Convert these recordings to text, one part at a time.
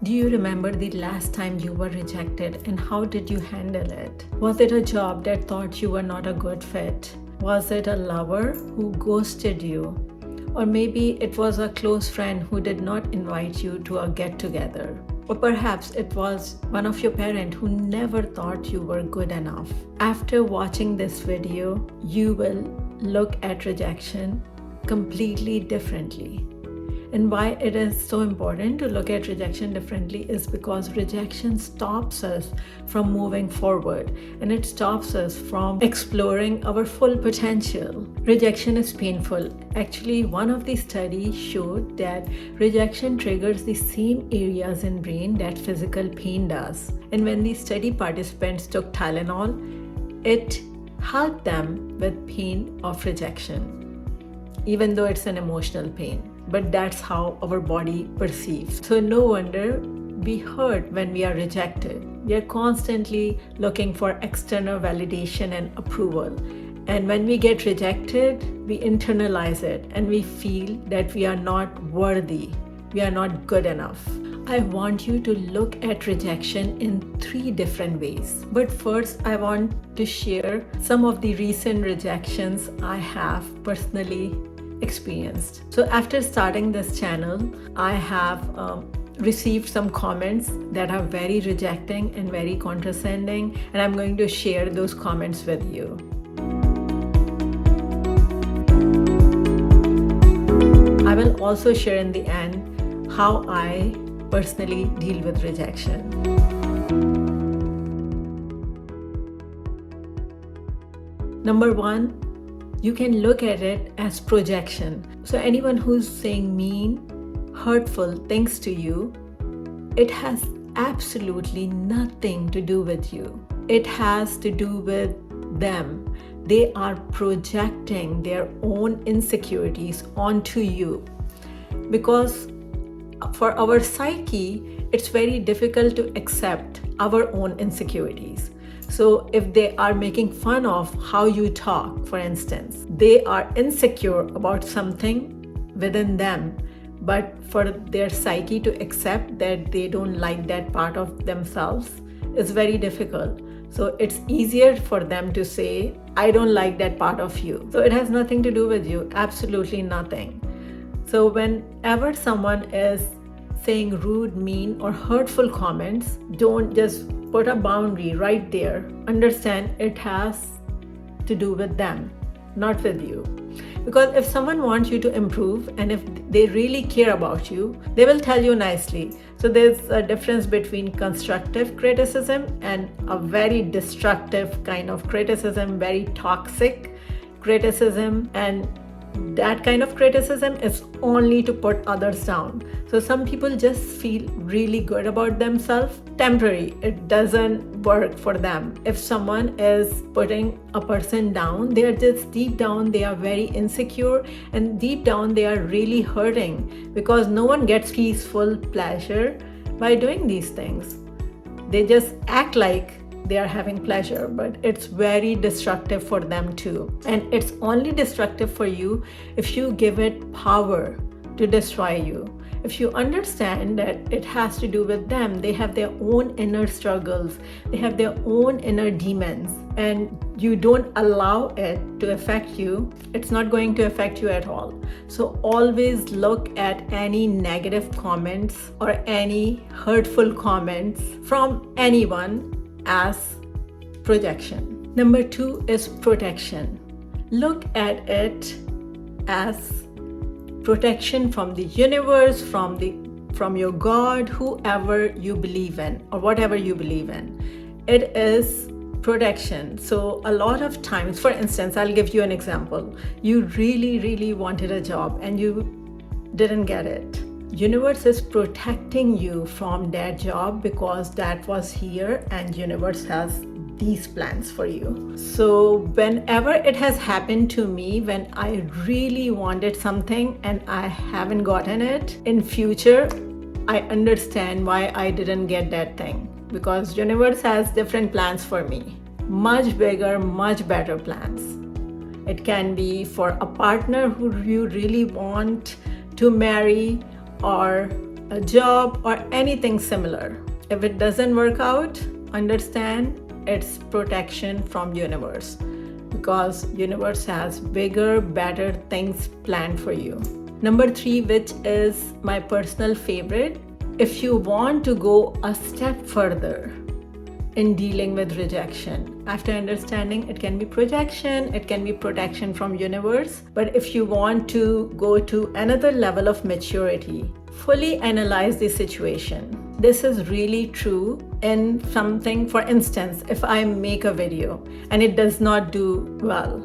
Do you remember the last time you were rejected and how did you handle it? Was it a job that thought you were not a good fit? Was it a lover who ghosted you? Or maybe it was a close friend who did not invite you to a get-together. Or perhaps it was one of your parents who never thought you were good enough. After watching this video, you will look at rejection completely differently. And why it is so important to look at rejection differently is because rejection stops us from moving forward and it stops us from exploring our full potential. Rejection is painful. Actually, one of the studies showed that rejection triggers the same areas in brain that physical pain does. And when the study participants took Tylenol, it helped them with pain of rejection, even though it's an emotional pain. But that's how our body perceives. So no wonder we hurt when we are rejected. We are constantly looking for external validation and approval. And when we get rejected, we internalize it and we feel that we are not worthy. We are not good enough. I want you to look at rejection in 3 different ways. But first, I want to share some of the recent rejections I have personally experienced. So after starting this channel, I have received some comments that are very rejecting and very condescending, and I'm going to share those comments with you. I will also share in the end how I personally deal with rejection. Number 1, you can look at it as projection. So anyone who's saying mean, hurtful things to you, it has absolutely nothing to do with you. It has to do with them. They are projecting their own insecurities onto you. Because for our psyche, it's very difficult to accept our own insecurities. So if they are making fun of how you talk, for instance, they are insecure about something within them, but for their psyche to accept that they don't like that part of themselves is very difficult. So it's easier for them to say, I don't like that part of you. So it has nothing to do with you, absolutely nothing. So whenever someone is saying rude, mean, or hurtful comments, don't just put a boundary right there. Understand it has to do with them, not with you. Because if someone wants you to improve and if they really care about you, they will tell you nicely. So there's a difference between constructive criticism and a very destructive kind of criticism, very toxic criticism, and that kind of criticism is only to put others down. So some people just feel really good about themselves. Temporary, it doesn't work for them. If someone is putting a person down, they are just deep down, they are very insecure, and deep down they are really hurting because no one gets peaceful pleasure by doing these things. They just act like they are having pleasure, but it's very destructive for them too. And it's only destructive for you if you give it power to destroy you. If you understand that it has to do with them, they have their own inner struggles, they have their own inner demons, and you don't allow it to affect you, it's not going to affect you at all. So always look at any negative comments or any hurtful comments from anyone as projection. Number 2 is protection. Look at it as protection from the universe, from your God, whoever you believe in or whatever you believe in. It is protection. So a lot of times, for instance, I'll give you an example. You really wanted a job and you didn't get it. Universe is protecting you from that job because that was here and universe has these plans for you. So whenever it has happened to me, when I really wanted something and I haven't gotten it, in future, I understand why I didn't get that thing, because universe has different plans for me, much bigger, much better plans. It can be for a partner who you really want to marry, or a job, or anything similar. If it doesn't work out, understand it's protection from universe, because universe has bigger, better things planned for you. Number 3, which is my personal favorite, if you want to go a step further in dealing with rejection, after understanding it can be projection, it can be protection from universe, but if you want to go to another level of maturity, fully analyze the situation. This is really true in something, for instance, if I make a video and it does not do well,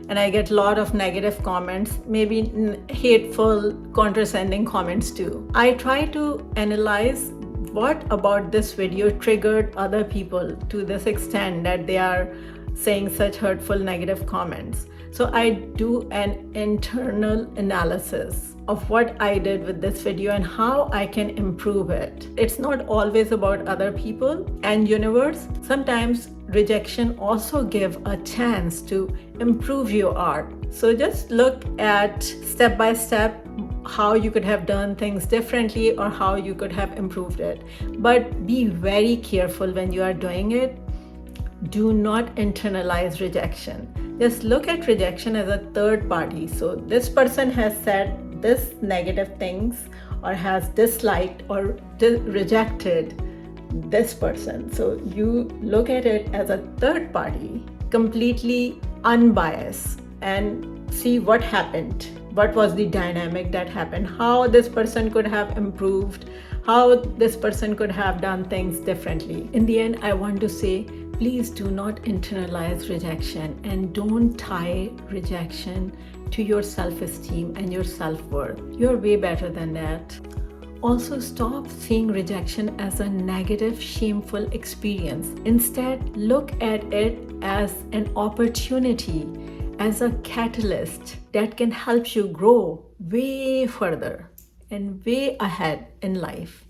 and I get a lot of negative comments, maybe hateful, condescending comments too, I try to analyze what about this video triggered other people to this extent that they are saying such hurtful, negative comments. So I do an internal analysis of what I did with this video and how I can improve it. It's not always about other people and universe. Sometimes rejection also give a chance to improve your art. So just look at step by step how you could have done things differently or how you could have improved it. But be very careful when you are doing it. Do not internalize rejection. Just look at rejection as a third party. So this person has said this negative things or has disliked or rejected this person. So you look at it as a third party, completely unbiased, and see what happened. What was the dynamic that happened? How this person could have improved? How this person could have done things differently? In the end, I want to say, please do not internalize rejection and don't tie rejection to your self-esteem and your self-worth. You're way better than that. Also, stop seeing rejection as a negative, shameful experience. Instead, look at it as an opportunity, as a catalyst that can help you grow way further and way ahead in life.